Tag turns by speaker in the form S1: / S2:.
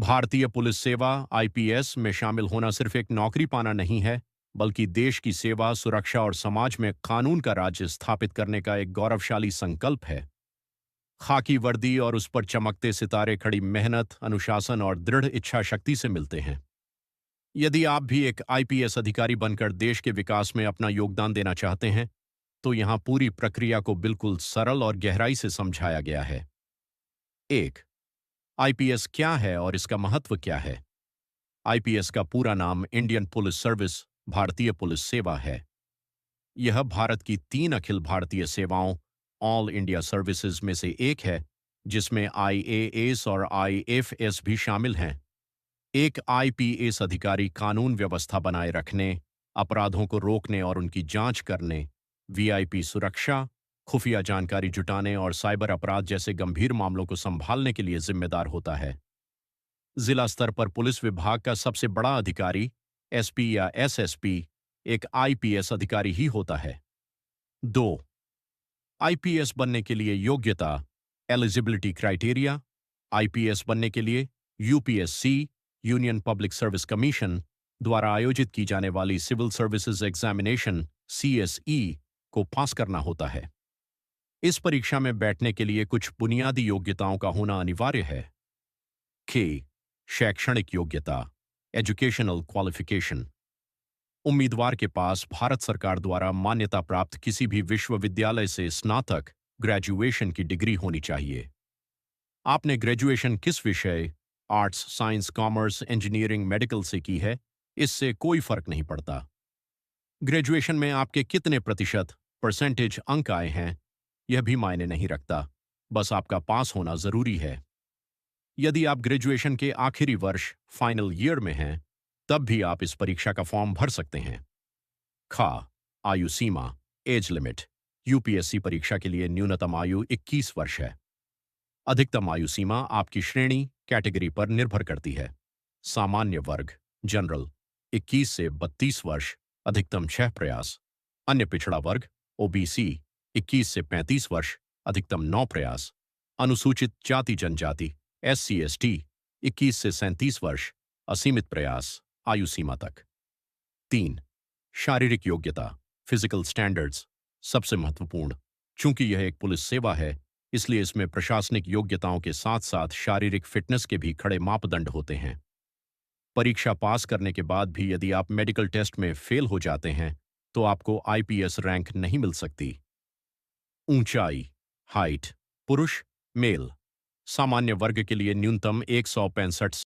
S1: भारतीय पुलिस सेवा आईपीएस में शामिल होना सिर्फ एक नौकरी पाना नहीं है, बल्कि देश की सेवा, सुरक्षा और समाज में कानून का राज्य स्थापित करने का एक गौरवशाली संकल्प है। खाकी वर्दी और उस पर चमकते सितारे खड़ी मेहनत, अनुशासन और दृढ़ इच्छा शक्ति से मिलते हैं। यदि आप भी एक आईपीएस अधिकारी बनकर देश के विकास में अपना योगदान देना चाहते हैं, तो यहाँ पूरी प्रक्रिया को बिल्कुल सरल और गहराई से समझाया गया है। 1. आईपीएस क्या है और इसका महत्व क्या है? आईपीएस का पूरा नाम इंडियन पुलिस सर्विस, भारतीय पुलिस सेवा है। यह भारत की 3 अखिल भारतीय सेवाओं, ऑल इंडिया सर्विसेज में से एक है, जिसमें आईएएस और आईएफएस भी शामिल हैं। एक आईपीएस अधिकारी कानून व्यवस्था बनाए रखने, अपराधों को रोकने और उनकी जांच करने, वीआईपी सुरक्षा, खुफिया जानकारी जुटाने और साइबर अपराध जैसे गंभीर मामलों को संभालने के लिए जिम्मेदार होता है। जिला स्तर पर पुलिस विभाग का सबसे बड़ा अधिकारी, एसपी या एसएसपी, एक आईपीएस अधिकारी ही होता है। 2. आईपीएस बनने के लिए योग्यता, एलिजिबिलिटी क्राइटेरिया। आईपीएस बनने के लिए UPSC, union public service commission द्वारा आयोजित की जाने वाली सिविल सर्विसेज एग्जामिनेशन सीएसई को पास करना होता है। इस परीक्षा में बैठने के लिए कुछ बुनियादी योग्यताओं का होना अनिवार्य है। के शैक्षणिक योग्यता, एजुकेशनल क्वालिफिकेशन। उम्मीदवार के पास भारत सरकार द्वारा मान्यता प्राप्त किसी भी विश्वविद्यालय से स्नातक ग्रेजुएशन की डिग्री होनी चाहिए। आपने ग्रेजुएशन किस विषय, arts, science, commerce, engineering, medical से की है, इससे कोई फर्क नहीं पड़ता। ग्रेजुएशन में आपके कितने प्रतिशत परसेंटेज अंक आए हैं, यह भी मायने नहीं रखता, बस आपका पास होना जरूरी है। यदि आप ग्रेजुएशन के आखिरी वर्ष, फाइनल ईयर में हैं, तब भी आप इस परीक्षा का फॉर्म भर सकते हैं। खा आयु सीमा, एज लिमिट। यूपीएससी परीक्षा के लिए न्यूनतम आयु 21 वर्ष है। अधिकतम आयु सीमा आपकी श्रेणी, कैटेगरी पर निर्भर करती है। सामान्य वर्ग, जनरल, 21 से 32 वर्ष, अधिकतम 6 प्रयास। अन्य पिछड़ा वर्ग, ओबीसी, 21 से 35 वर्ष, अधिकतम 9 प्रयास। अनुसूचित जाति जनजाति, एससी एसटी, 21 से 37 वर्ष, असीमित प्रयास, आयु सीमा तक। 3. शारीरिक योग्यता, फिजिकल स्टैंडर्ड्स, सबसे महत्वपूर्ण। चूंकि यह एक पुलिस सेवा है, इसलिए इसमें प्रशासनिक योग्यताओं के साथ साथ शारीरिक फिटनेस के भी खड़े मापदंड होते हैं। परीक्षा पास करने के बाद भी यदि आप मेडिकल टेस्ट में फेल हो जाते हैं, तो आपको आईपीएस रैंक नहीं मिल सकती। ऊंचाई, हाइट, पुरुष, मेल। सामान्य वर्ग के लिए न्यूनतम 165